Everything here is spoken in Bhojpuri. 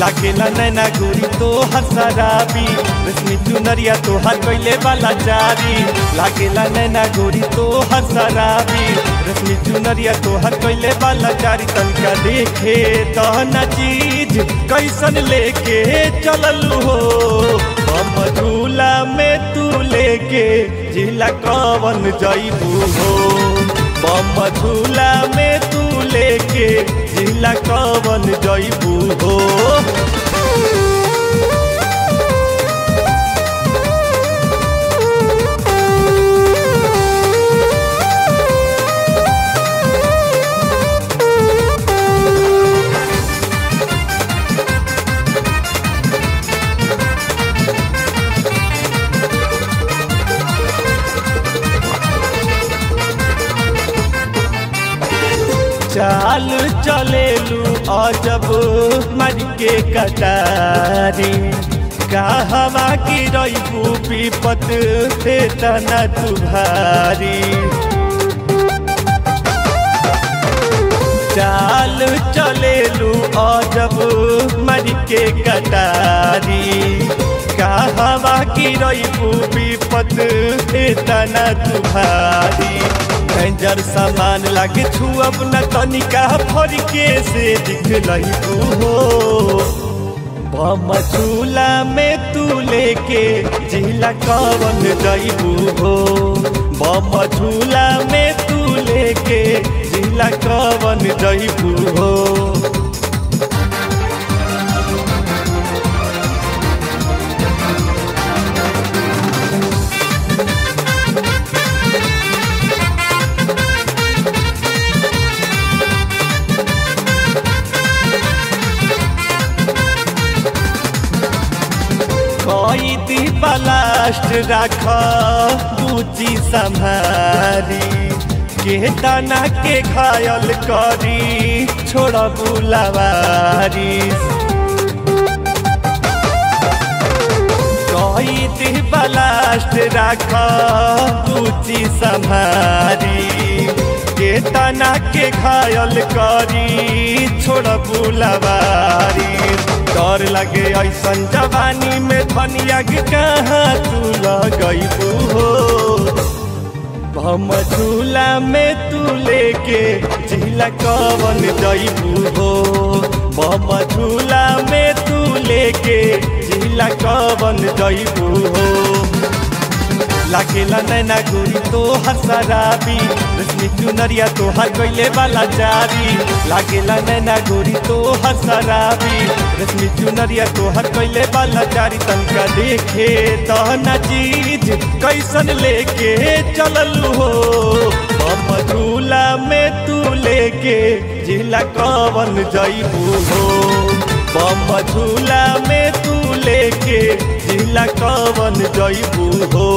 लागेला नैना गोरी तो हर शराबी, रश्मि चुनरिया तो हर कोइले वाला जारी। लागेला नैना गोरी तो हर शराबी, रश्मि चुनरिया तो हर कोइले वाला जारी। तनका देखे तहना चीज कैसन लेके चलल हो, हम झूला में तू लेके जिला कवन जइबू हो। बम झूला में तू लेके जिला कवन जइबू हो। चाल चलेलू अजब मर के कटारी, कहवा की रईबू विपत से तना तुभारी। चाल चलेलू अजब मर के कटारी, कहवा की रईबू विपत से तना तुभारी। डेंजर सामान लागे छुअब न तनिका फरके से दिखलहू हो। बम झूला में तू लेके जिला कवन जइबू हो। बम झूला में तू लेके जिला कवन जइबू हो। कैदी ब्लास्ट राख बूची संभारी, के तना के घायल करी छोड़ बुलावारी। कैदी ब्लास्ट राख बूची संभारी, के तना के घायल करी छोड़ बुलावारी। डर लगे ऐसन जवानी में धनिया के कहाँ तू लगइबू हो। बम झूला में तू लेके जिला कवन जइबू हो। बम झूला में तू लेके जिला कवन जइबू हो। लागेला नैना गोरी तो हर शराबी, रश्मि चुनरिया तो हर कोइले वाला जारी। लागेला नैना गोरी तो हर शराबी, रश्मि चुनरिया तो हर कोइले वाला जारी। तनका देखे तहना चीज कैसन लेके चलल हो, बम झूला में तू लेके जिला कवन जइबू हो। बम झूला में तू लेके जिला कवन जइबू हो।